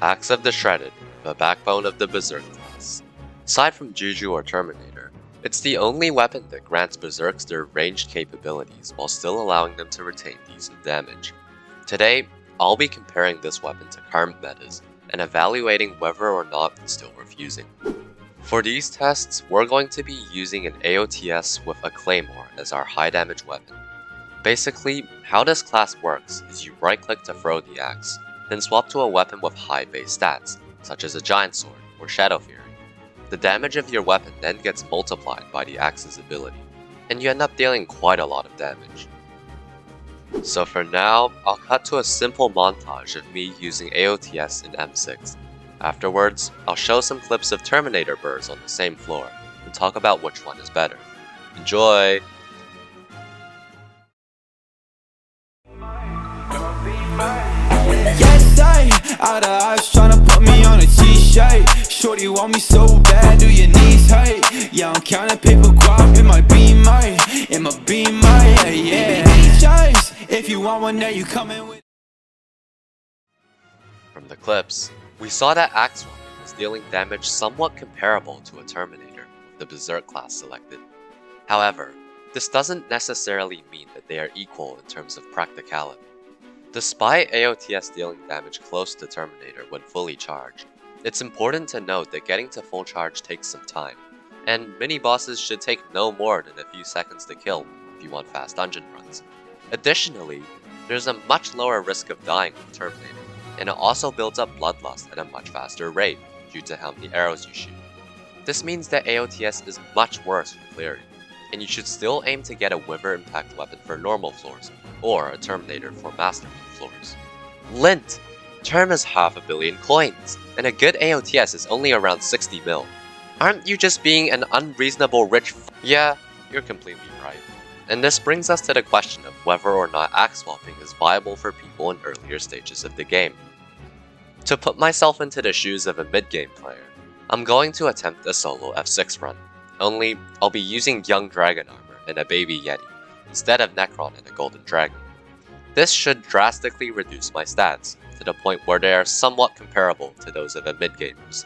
Axe of the Shredded, the backbone of the Berserk class. Aside from Juju or Terminator, it's the only weapon that grants Berserks their ranged capabilities while still allowing them to retain decent damage. Today, I'll be comparing this weapon to current metas and evaluating whether or not it's still worth using. For these tests, we're going to be using an AOTS with a Claymore as our high damage weapon. Basically, how this class works is you right click to throw the axe, then swap to a weapon with high base stats, such as a giant sword or Shadow Fury. The damage of your weapon then gets multiplied by the axe's ability, and you end up dealing quite a lot of damage. So for now, I'll cut to a simple montage of me using AOTS in M6. Afterwards, I'll show some clips of Terminator burrs on the same floor, and talk about which one is better. Enjoy! Yes, out of eyes tryna put me on a t-shirt. Shorty want me so bad, do your knees hurt? Yeah, I'm counting paper guap in my beamer, yeah. Choice, if you want one, there you coming with. From the clips, we saw that axe swapping was dealing damage somewhat comparable to a Terminator with the Berserk class selected. However, this doesn't necessarily mean that they are equal in terms of practicality. Despite AOTS dealing damage close to Terminator when fully charged, it's important to note that getting to full charge takes some time, and mini-bosses should take no more than a few seconds to kill if you want fast dungeon runs. Additionally, there's a much lower risk of dying with Terminator, and it also builds up bloodlust at a much faster rate due to how many arrows you shoot. This means that AOTS is much worse for clearing, and you should still aim to get a Wither Impact weapon for normal floors, or a Terminator for Master floors. Lint! Term has 500 million coins, and a good AOTS is only around 60 mil. Aren't you just being an unreasonable rich Yeah, you're completely right. And this brings us to the question of whether or not axe swapping is viable for people in earlier stages of the game. To put myself into the shoes of a mid-game player, I'm going to attempt a solo F6 run, only I'll be using Young Dragon Armor and a Baby Yeti, instead of Necron and a Golden Dragon. This should drastically reduce my stats, to the point where they are somewhat comparable to those of the mid-gamers.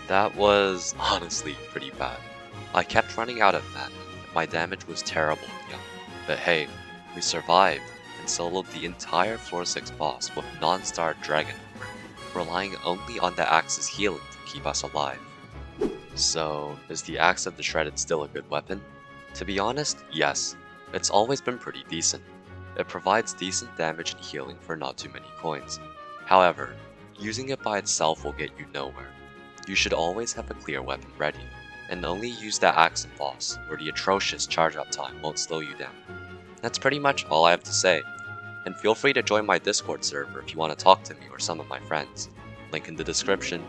That was honestly pretty bad. I kept running out of mana, and my damage was terrible and young. But hey, we survived and soloed the entire floor 6 boss with non-star dragon armor, relying only on the axe's healing to keep us alive. So, is the Axe of the Shredded still a good weapon? To be honest, yes. It's always been pretty decent. It provides decent damage and healing for not too many coins. However, using it by itself will get you nowhere. You should always have a clear weapon ready, and only use that axe in boss, where the atrocious charge up time won't slow you down. That's pretty much all I have to say, and feel free to join my Discord server if you want to talk to me or some of my friends. Link in the description.